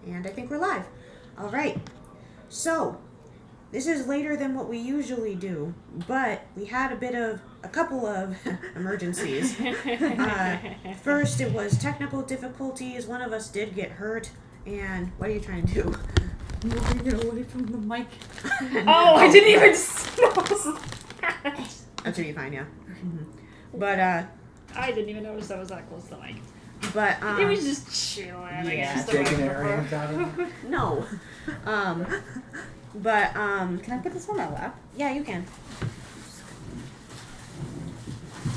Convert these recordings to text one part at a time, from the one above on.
And I think we're live. All right. So, this is later than what we usually do, but we had a couple of emergencies. First, it was technical difficulties. One of us did get hurt. And what are you trying to do? Moving it away from the mic. Oh, I didn't even smell that. That should be fine, yeah. But, I didn't even notice I was that close to the mic. but, It was just chilling. yeah. Just Taking areas out of it? no. But, Can I put this on my lap? yeah, you can.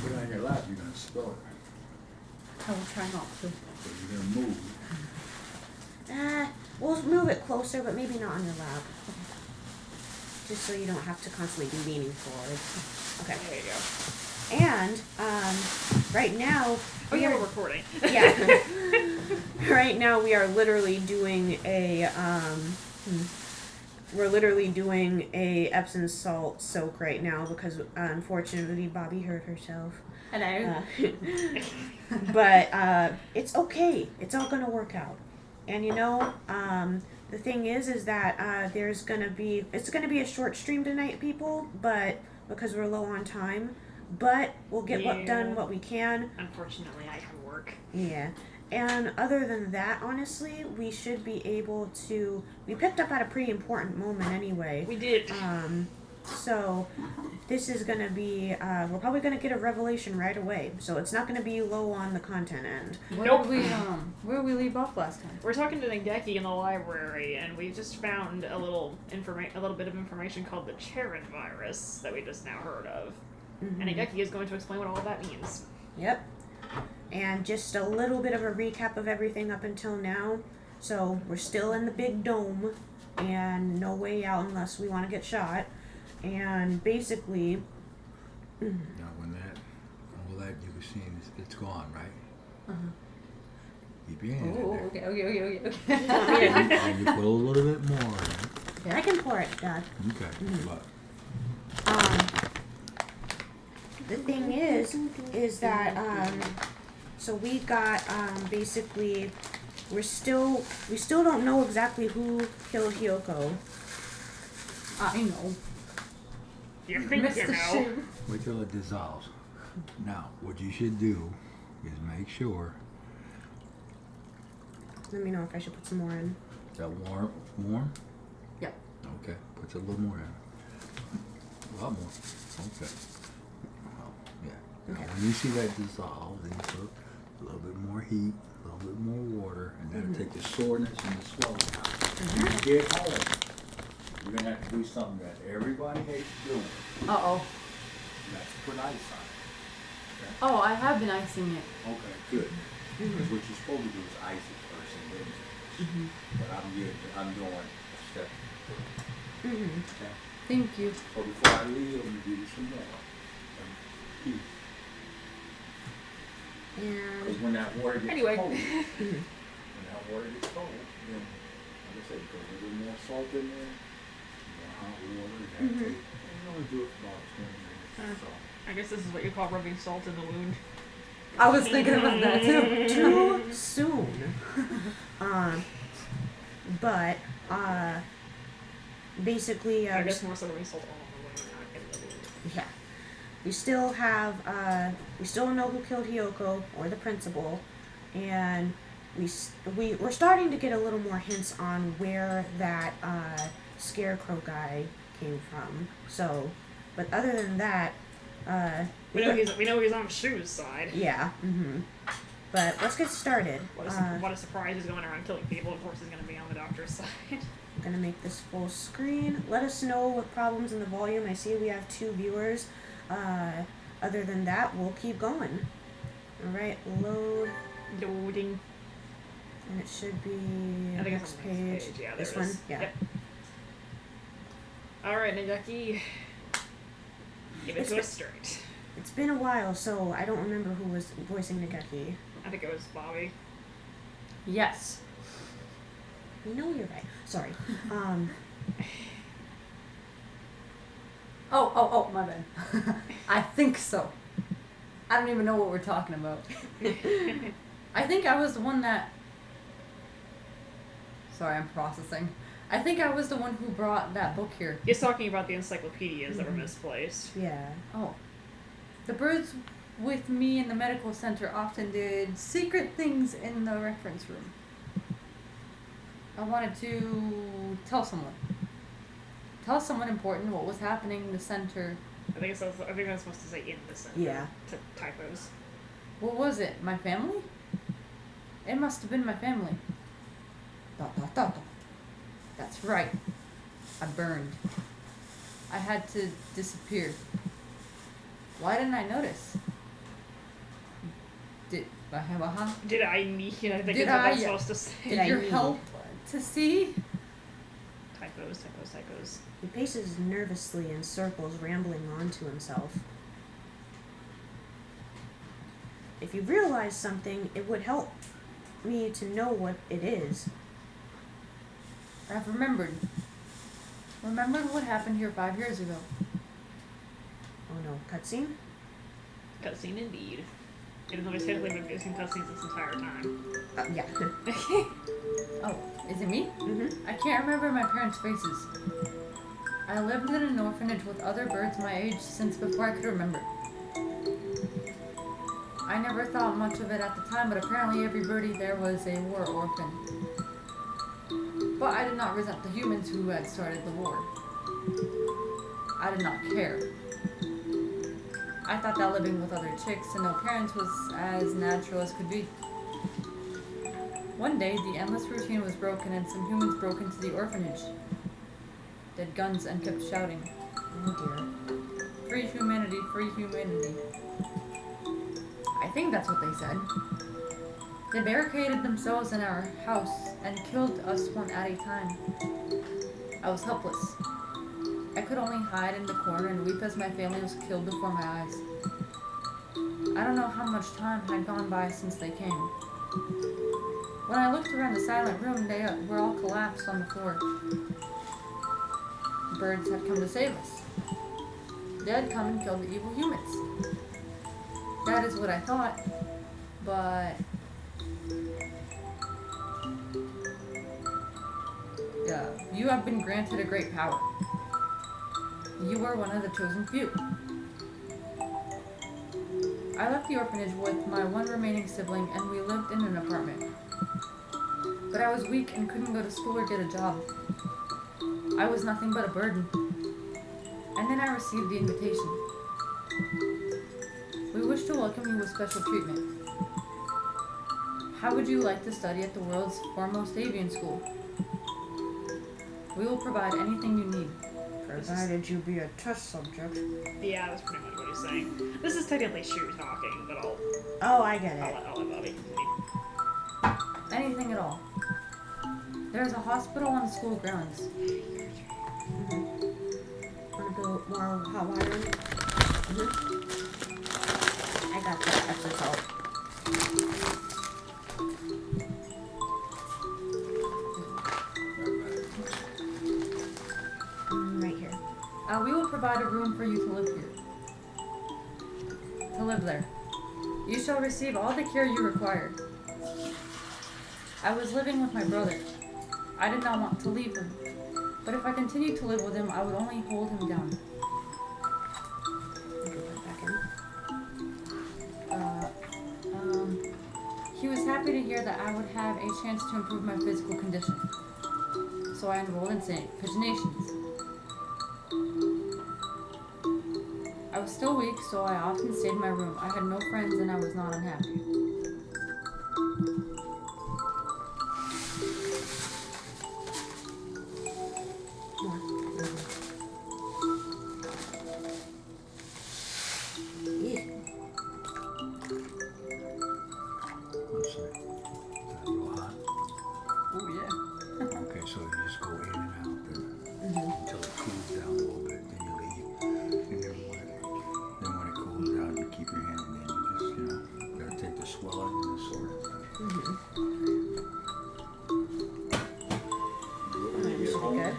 Put it on your lap, you're gonna spill it. I will try not to. So you're gonna move. We'll move it closer, but maybe not on your lap. Just so you don't have to constantly be leaning forward. Okay. There you go. And, right now... Oh, yeah, we're recording. Yeah. Right now we are literally doing we're literally doing a Epsom salt soak right now because unfortunately Bobby hurt herself. Hello. But it's okay. It's all gonna work out. And the thing is that it's gonna be a short stream tonight, people, but because we're low on time. But we'll get done what we can. Unfortunately, I have work. Yeah. And other than that, honestly, we should be able to... We picked up at a pretty important moment anyway. We did. So, this is going to be... we're probably going to get a revelation right away. So, it's not going to be low on the content end. Nope. Where did we leave off last time? We're talking to Nageki in the library, and we just found a little bit of information called the Charon virus that we just now heard of. Mm-hmm. And Nageki is going to explain what all of that means. Yep. And just a little bit of a recap of everything up until now. So, we're still in the big dome, and no way out unless we want to get shot. And basically... Now when all that you were seeing, it's gone, right? Uh-huh. Keep your hand in Oh, there. okay. And you put a little bit more in. I can pour it, Dad. Okay. But The thing is that, so we got, basically, we still don't know exactly who killed Hyoko. I know. You think you Mr. know? Shim. wait till it dissolves. Now, what you should do is make sure Let me know if I should put some more in. that warm? Yep. Okay, put a little more in. A lot more. Okay. Well, yeah. Now, Okay. when you see that dissolve, then you put a little bit more heat, a little bit more water, and that'll take the soreness and the swelling out. When you get home, you're gonna have to do something that everybody hates doing. Uh-oh. And that's put ice on it. Oh, I have been icing it. Okay, good. Because what you're supposed to do is ice it first and then finish. But I'm doing a step. Mm-hmm. Okay. Thank you. So before I leave, I'm gonna give you some more. Because And when that water gets Anyway. cold, when that water gets cold, then, like I said, put a little more salt in there, more hot water, and that take, and you only do it for about 20 minutes. So, I guess this is what you call rubbing salt in the wound. I was thinking about that too. too soon. But, basically, I guess more so rubbing salt on the wound, not in the wound. yeah. We still have, we still don't know who killed Hyoko or the principal, and we're starting to get a little more hints on where that, scarecrow guy came from. So, but other than that, We know he's on Shu's side. yeah, But let's get started. What a surprise he's going around killing people. Of course he's going to be on the doctor's side. I'm gonna make this full screen. Let us know what problems in the volume. I see we have 2 viewers. Other than that, we'll keep going. Alright, load. Loading. And it should be I think it's next on the next page. page. Yeah, there This it one? is. Yeah. Yep. Alright, Nageki. Give it It's to been- us straight. It's been a while, so I don't remember who was voicing Nageki. I think it was Bobby. Yes. You know you're right. Sorry. Oh, my bad. I think so. I don't even know what we're talking about. I think I was the one that sorry, I'm processing. I think I was the one who brought that book here. He's talking about the encyclopedias that were misplaced. Yeah. Oh. The birds with me in the medical center often did secret things in the reference room. I wanted to tell someone. Tell someone important what was happening in the center. I think I'm supposed to say in the center. Yeah. To typos. What was it? My family? It must have been my family. Dot, dot, dot, dot. That's right. I burned. I had to disappear. Why didn't I notice? Did Did I need? I think Did is what I- I'm supposed to say. Did I your need- help to see? Typos. He paces nervously in circles, rambling on to himself. If you realize something, it would help me to know what it is. I've remembered. Remembered what happened here 5 years ago. Oh no, cutscene? Cutscene indeed. Even though he's technically been facing cutscenes this entire time. Yeah. Oh, is it me? Mm-hmm. I can't remember my parents' faces. I lived in an orphanage with other birds my age since before I could remember. I never thought much of it at the time, but apparently every birdie there was a war orphan. But I did not resent the humans who had started the war. I did not care. I thought that living with other chicks and no parents was as natural as could be. One day, the endless routine was broken and some humans broke into the orphanage. They had guns and kept shouting, Oh dear. "Free humanity, free humanity." I think that's what they said. They barricaded themselves in our house and killed us one at a time. I was helpless. I could only hide in the corner and weep as my family was killed before my eyes. I don't know how much time had gone by since they came. When I looked around the silent room, they were all collapsed on the floor. The birds had come to save us. They had come and killed the evil humans. That is what I thought, but... you have been granted a great power. You are one of the chosen few. I left the orphanage with my one remaining sibling and we lived in an apartment. But I was weak and couldn't go to school or get a job. I was nothing but a burden. And then I received the invitation. We wish to welcome you with special treatment. How would you like to study at the world's foremost avian school? We will provide anything you need. Provided you be a test subject. Yeah, that's pretty much what he's saying. This is technically Shu talking, but Oh, I get it. I'll let Bobby continue. Anything at all. There's a hospital on the school grounds. Wanna go more hot water? I got that extra salt. Right here. We will provide a room for you to live here. To live there. You shall receive all the care you require. I was living with my brother. I did not want to leave him. But if I continued to live with him, I would only hold him down. Put that back in. He was happy to hear that I would have a chance to improve my physical condition. So I enrolled in Pigeonations. I was still weak, so I often stayed in my room. I had no friends and I was not unhappy. More. Yeah. Let's see. Is that real hot? Oh yeah. Okay, so you just go in and out then, until it cools down a little bit, then you leave, and then when it cools down, you keep your hand in, and you just, gotta take the swelling and the soreness out. That should be good.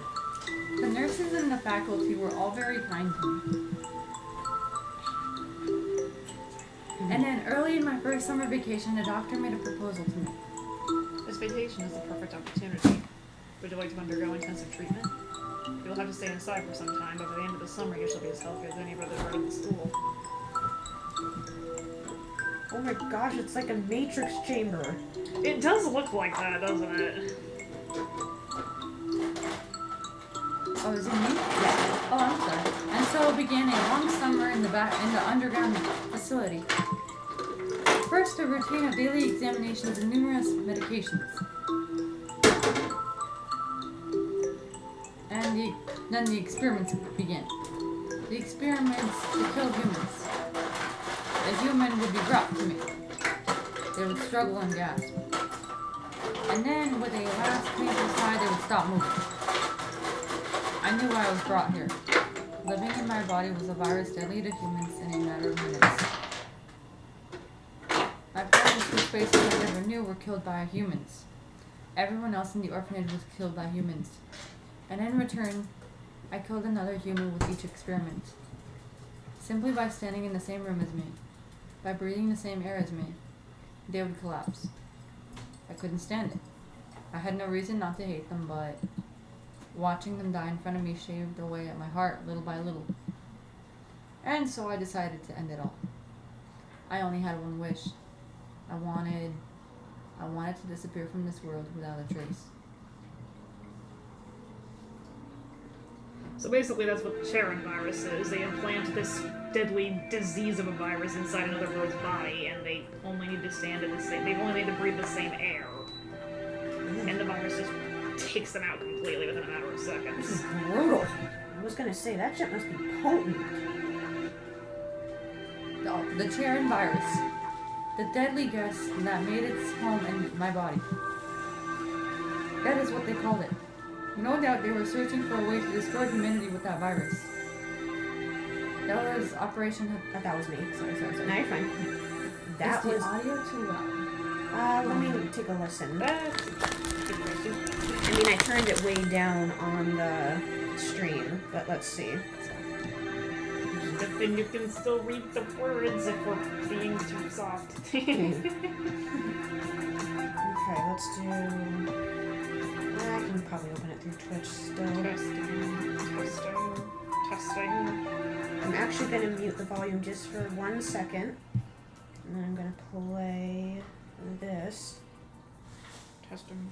The nurses and the faculty were all very kind to me. And then early in my first summer vacation, a doctor made a proposal to me. This vacation is the perfect opportunity. Would you like to undergo intensive treatment? You'll have to stay inside for some time, but by the end of the summer you shall be as healthy as any brother bird in the school. Oh my gosh, it's like a matrix chamber. It does look like that, doesn't it? Oh, is it me? Yeah. Oh, I'm sorry. And so it began a long summer in the underground facility. First, a routine of daily examinations and numerous medications. And then the experiments began. The experiments to kill humans. A human would be brought to me. They would struggle and gasp. And then, with a last painful sigh, they would stop moving. I knew why I was brought here. Living in my body was a virus deadly to humans in a matter of minutes. My parents, whose faces I never knew, were killed by humans. Everyone else in the orphanage was killed by humans. And in return, I killed another human with each experiment. Simply by standing in the same room as me, by breathing the same air as me, they would collapse. I couldn't stand it. I had no reason not to hate them, but watching them die in front of me shaved away at my heart little by little. And so I decided to end it all. I only had one wish. I wanted to disappear from this world without a trace. So basically that's what the Charon virus is. They implant this deadly disease of a virus inside another bird's body, and they only need to stand in the same, they only need to breathe the same air. And the virus just takes them out completely within a matter of This is seconds. brutal. I was gonna say, that shit must be potent. The Charon virus. The deadly gas that made its home in my body. That is what they called it. No doubt they were searching for a way to destroy humanity with that virus. That was Operation... That was me. Sorry. No, you're fine. That Is the was... audio too loud? let me take a listen. That's a good question. I mean, I turned it way down on the stream, but let's see. But then you can still read the words if we're being too soft. Okay, let's do... I can probably open it through Twitch still. Testing. I'm actually going to mute the volume just for 1 second. And then I'm going to play this. Testing.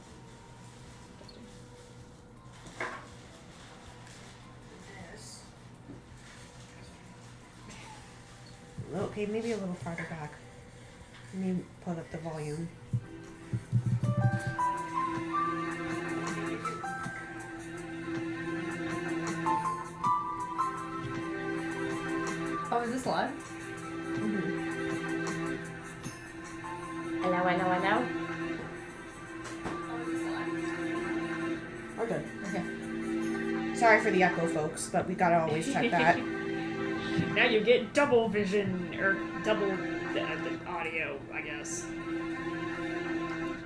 This. Okay, maybe a little farther back. Let me put up the volume. Oh, is this live? Mm-hmm. Hello. We're good. Okay. Sorry for the echo, folks, but we gotta always check that. Now you get double vision, or double the audio, I guess.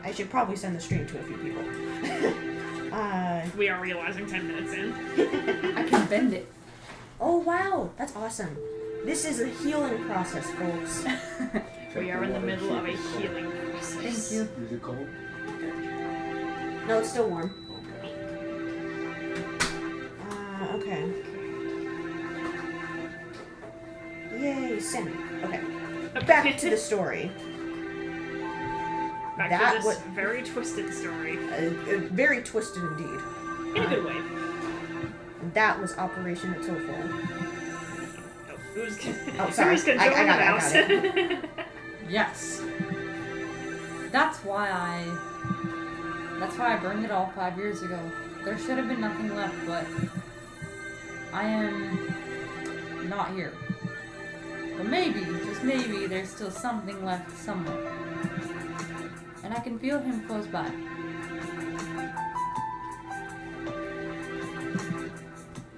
I should probably send the stream to a few people. We are realizing 10 minutes in. I can bend it. Oh wow, that's awesome. This is a healing process, folks. We are in the middle of a healing process. Thank you. Is it cold? No, it's still warm. Okay. Okay. Yay, Sim. Okay. Back to the story. Back That to this was- very twisted story. Very twisted indeed. In a good way. That was Operation Atofo. Oh, who's Oh, sorry. Who's controlling I got the it, I mouse? got Yes. That's why I burned it all 5 years ago. There should have been nothing left, but I am not here. But maybe, just maybe, there's still something left somewhere. And I can feel him close by.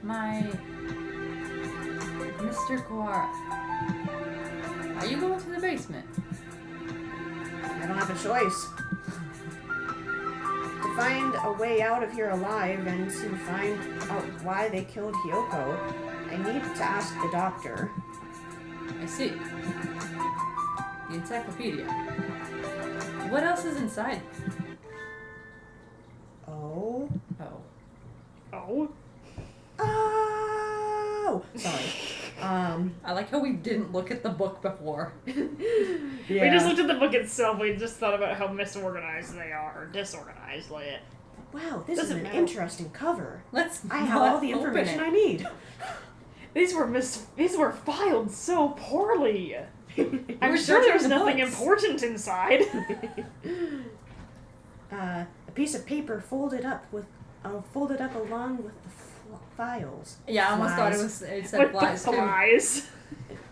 My Mr. Koara. Are you going to the basement? I don't have a choice. To find a way out of here alive and to find out why they killed Hyoko, I need to ask the doctor. I see. The encyclopedia. What else is inside? Oh? Oh. Oh. Oh, sorry. I like how we didn't look at the book before. We just looked at the book itself. We just thought about how misorganized they are, or disorganized. Like, Wow, this is Doesn't an matter. interesting cover. Let's I have all the information I need. these were filed so poorly. I'm We're sure searching there's the nothing books. important inside. A piece of paper folded up along with the files. Yeah, I almost thought it said With flies the too. flies.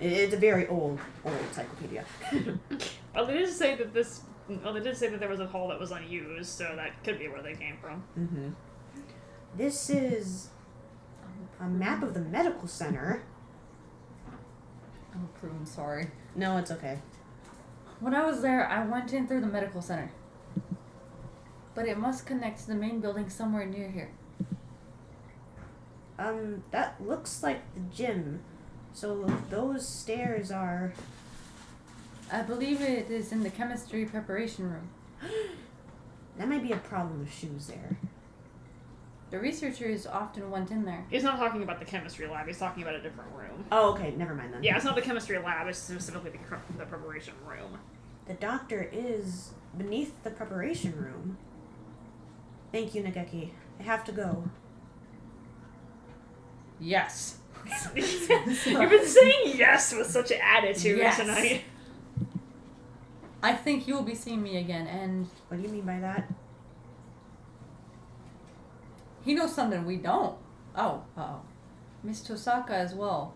It's a very old encyclopedia. Well, they did say that this. Well, they did say that there was a hall that was unused, so that could be where they came from. Mm-hmm. This is a map of the medical center. Oh, Prune, sorry. No, it's okay. When I was there, I went in through the medical center. But it must connect to the main building somewhere near here. That looks like the gym. So those stairs are... I believe it is in the chemistry preparation room. That might be a problem with shoes there. The researchers often went in there. He's not talking about the chemistry lab. He's talking about a different room. Oh, okay, never mind then. Yeah, it's not the chemistry lab. It's specifically the preparation room. The doctor is beneath the preparation room. Thank you, Nageki. I have to go. Yes. You've been saying yes with such attitude Yes. tonight. I think you will be seeing me again, and What do you mean by that? he knows something we don't. Oh. Miss Tosaka as well.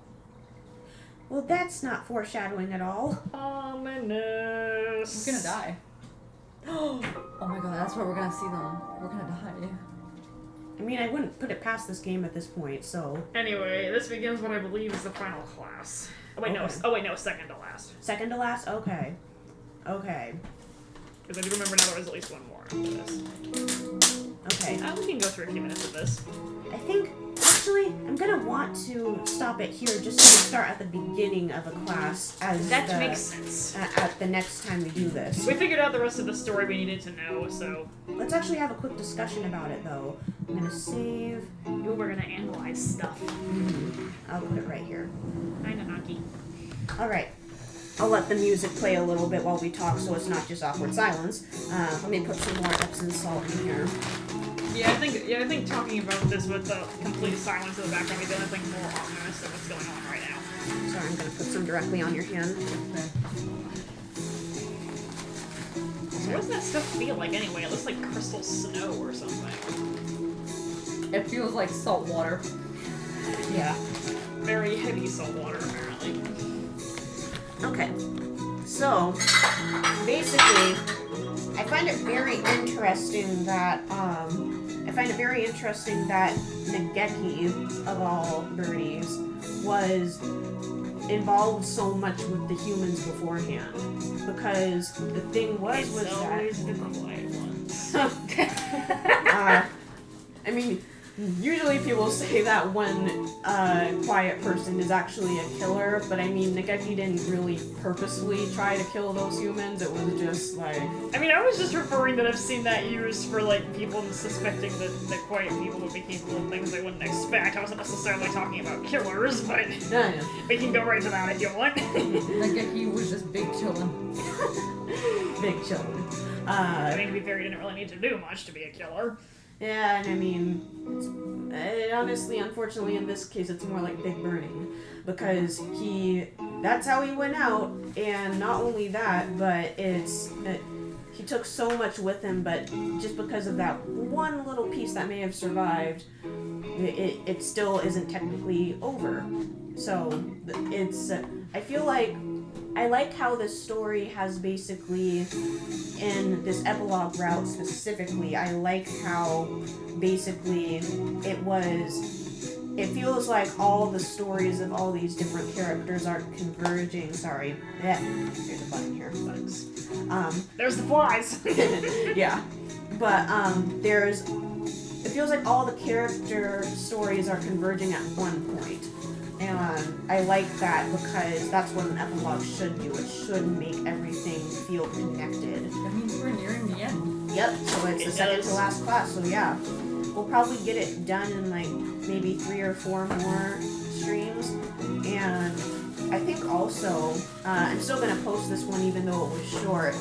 Well, that's not foreshadowing at all. Ominous. We're gonna die. Oh my god, that's where we're gonna see them. We're gonna die. I mean, I wouldn't put it past this game at this point, so... Anyway, this begins what I believe is the final class. Oh wait, Okay. no, second to last. Second to last? Okay. Okay. Because I do remember now there was at least one more after this. Okay. We can go through a few minutes of this. I think, actually, I'm gonna want to stop it here just so we start at the beginning of a class as That the, makes sense. at the next time we do this. We figured out the rest of the story we needed to know, so Let's actually have a quick discussion about it, though. I'm gonna save... we're gonna analyze stuff. I'll put it right here. Hi, Nanaki. Alright. I'll let the music play a little bit while we talk so it's not just awkward silence. Let me put some more Epsom salt in here. Yeah, I think talking about this with the complete silence in the background is the only thing more ominous than what's going on right now. Sorry, I'm gonna put some directly on your hand. So what does that stuff feel like anyway? It looks like crystal snow or something. It feels like salt water. Yeah. Very heavy salt water, apparently. Okay. So, basically, I find it very interesting that, Nageki, of all birdies, was involved so much with the humans beforehand. Because the thing was It's that... always the quiet ones. I mean, usually people say that one quiet person is actually a killer, but I mean, Nageki didn't really purposely try to kill those humans. It was just like... I mean, I was just referring that I've seen that used for, like, people suspecting that quiet people would be capable of things they wouldn't expect. I wasn't necessarily talking about killers, but No, no. we can go right to that if you want. Like he was just big chillin'. Big children. I mean, to be fair, he didn't really need to do much to be a killer. Yeah, and I mean, honestly, unfortunately, in this case, it's more like Big Burning. Because that's how he went out, and not only that, but he took so much with him, but just because of that one little piece that may have survived, it still isn't technically over. So, I feel like, I like how this story has basically, in this epilogue route specifically, I like how basically it feels like all the stories of all these different characters are converging. Sorry, there's a button here. Bugs. There's the flies! Yeah, but it feels like all the character stories are converging at one point. And I like that because that's what an epilogue should do. It should make everything feel connected. That means we're nearing the end. Yep, so it's the second to last class, so yeah. We'll probably get it done in like maybe 3 or 4 more streams. And I think also, I'm still going to post this one even though it was short.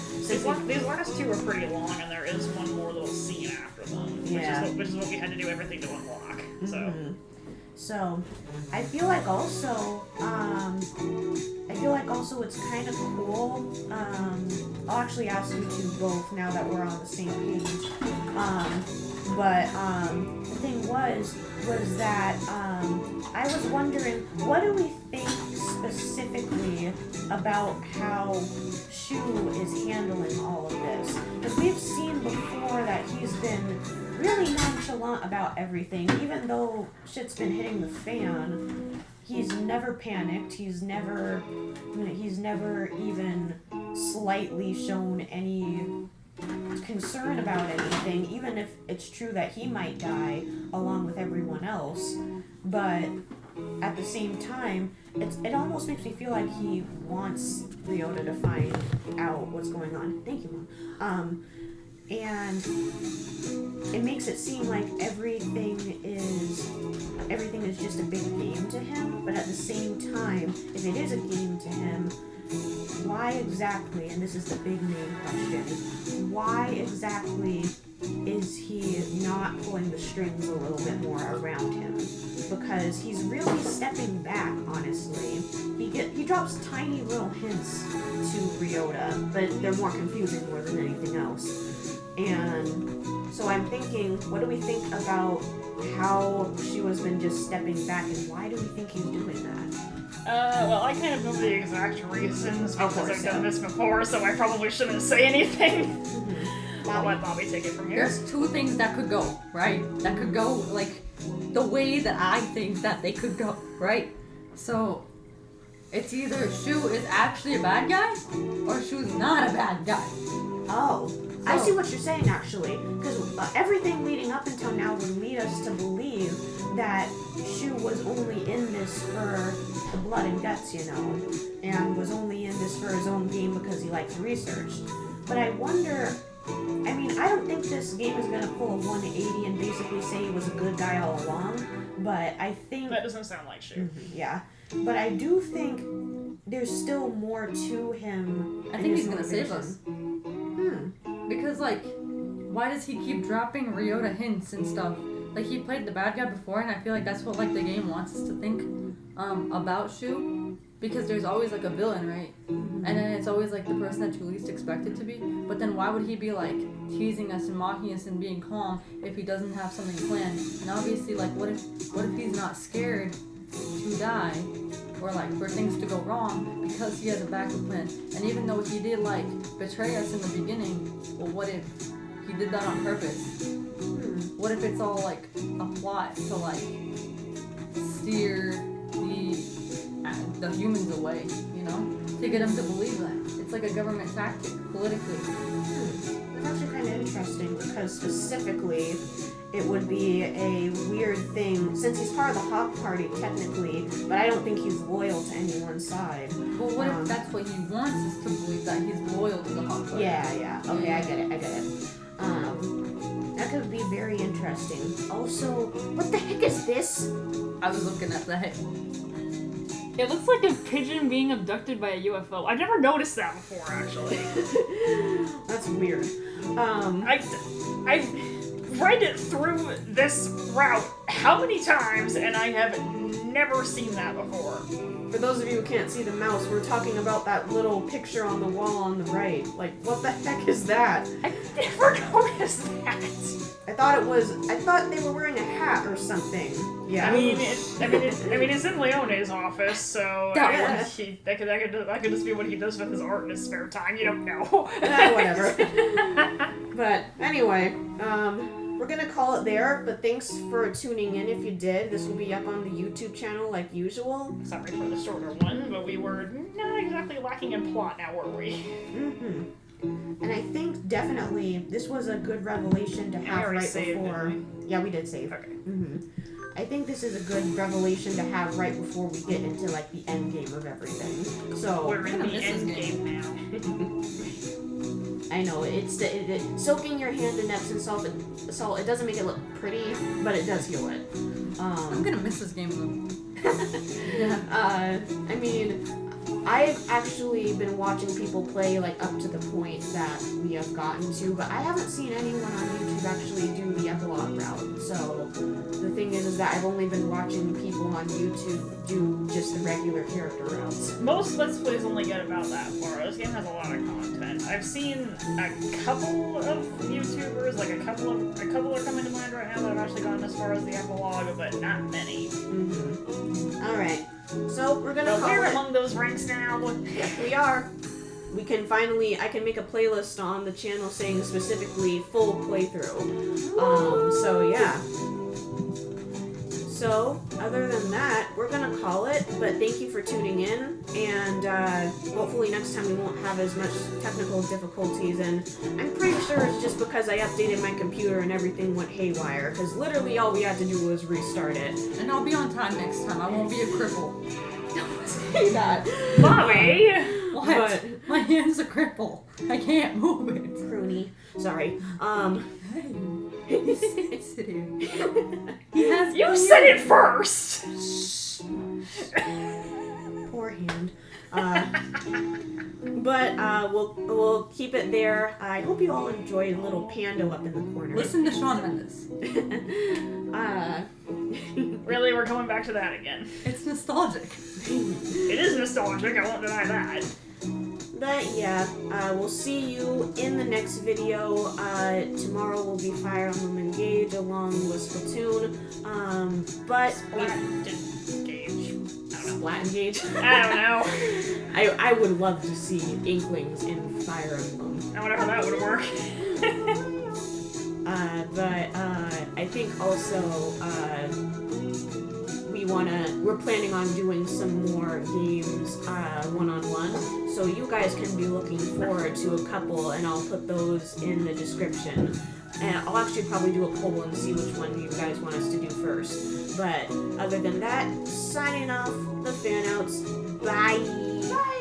These last 2 are pretty long, and there is one more little scene after them, Yeah. which is what we had to do everything to unlock. So. Mhm. So, I feel like also it's kind of cool. I'll actually ask you two both now that we're on the same page. The thing was that I was wondering, what do we think specifically about how Shu is handling all of this? Because we've seen before that he's been really nonchalant about everything, even though shit's been hitting the fan. He's never panicked. He's never even slightly shown any concern about anything, even if it's true that he might die along with everyone else. But at the same time, it almost makes me feel like he wants Ryota to find out what's going on. Thank you, Mom. And it makes it seem like everything is just a big game to him, but at the same time, if it is a game to him, why exactly, and this is the big main question, why exactly is he not pulling the strings a little bit more around him? Because he's really stepping back, honestly. He drops tiny little hints to Ryota, but they're more confusing more than anything else. And so I'm thinking, what do we think about how Shua's been just stepping back, and why do we think he's doing that? Well, I kind of know the exact reasons Of because course, I've done yeah. this before, so I probably shouldn't say anything. Mm-hmm. I'll let Bobby take it from here. There's 2 things that could go, right? That could go, like, the way that I think that they could go, right? So, it's either Shu is actually a bad guy, or Shu's not a bad guy. Oh, I see what you're saying, actually. Because everything leading up until now would lead us to believe that Shu was only in this for the blood and guts, and was only in this for his own game because he likes research. But I wonder, I don't think this game is going to pull a 180 and basically say he was a good guy all along, but I think... That doesn't sound like Shu. Yeah, but I do think there's still more to him. I think he's gonna save us. Hmm. Because, like, why does he keep dropping Ryota hints and stuff? Like, he played the bad guy before, and I feel like that's what, like, the game wants us to think about Shu. Because there's always, like, a villain, right? And then it's always, like, the person that you least expect it to be. But then why would he be, like, teasing us and mocking us and being calm if he doesn't have something planned? And obviously, like, what if he's not scared to die? Or, like, for things to go wrong because he has a backup plan. And even though he did, like, betray us in the beginning, well, what if he did that on purpose? What if it's all, like, a plot to, like, steer the humans away, to get them to believe that. It's like a government tactic, politically. That's actually kind of interesting because specifically it would be a weird thing since he's part of the Hawk Party technically, but I don't think he's loyal to anyone's side. Well, what if that's what he wants us to believe, that he's loyal to the Hawk Party? Yeah. Okay, I get it. That could be very interesting. Also, what the heck is this? I was looking at that. It looks like a pigeon being abducted by a UFO. I've never noticed that before, actually. That's weird. I've read it through this route how many times, and I have never seen that before. For those of you who can't see the mouse, we're talking about that little picture on the wall on the right. Like, what the heck is that? I've never noticed that. I thought they were wearing a hat or something. Yeah. I mean, it's in Leone's office, so That that could just be what he does with his art in his spare time. You don't know. Whatever. But anyway, we're gonna call it there. But thanks for tuning in. If you did, this will be up on the YouTube channel like usual. Sorry for the shorter one, but we were not exactly lacking in plot now, were we? And I think definitely this was a good revelation to have already right saved, before. didn't Yeah, we did save. Okay. I think this is a good revelation to have right before we get into like the end game of everything. So We're in gonna the miss this end game. game now. I know it's soaking your hand in Epsom salt. It doesn't make it look pretty, but it does heal it. I'm gonna miss this game though. I mean, I've actually been watching people play like up to the point that we have gotten to, but I haven't seen anyone on YouTube actually do the epilogue route. So the thing is that I've only been watching people on YouTube do just the regular character routes. Most Let's Plays only get about that far. This game has a lot of content. I've seen a couple of YouTubers, like a couple are coming to mind right now that have actually gone as far as the epilogue, but not many. All right, so we're gonna But call we're it. among those ranks now. We are. We can finally. I can make a playlist on the channel saying specifically full playthrough. So yeah. So, other than that, we're gonna call it, but thank you for tuning in, and hopefully next time we won't have as much technical difficulties, and I'm pretty sure it's just because I updated my computer and everything went haywire, because literally all we had to do was restart it. And I'll be on time next time. I won't be a cripple. Don't say that. Bobby! What? But- My hand's a cripple. I can't move it. Pruny. Sorry. Hey, sit here. He has. You said it first! Poor hand. But we'll keep it there. I hope you all enjoyed little Pando up in the corner. Listen to Shawn Mendes. Really, we're going back to that again. It's nostalgic. It is nostalgic, I won't deny that. But yeah, we'll see you in the next video. Tomorrow will be Fire Emblem Engage along with Splatoon. But Splat Engage. Splat Engage. I don't know. I would love to see Inklings in Fire Emblem. I wonder how that would work. But I think also we're planning on doing some more games one-on-one. So you guys can be looking forward to a couple, and I'll put those in the description. And I'll actually probably do a poll and see which one you guys want us to do first. But other than that, signing off, the fan outs. Bye. Bye.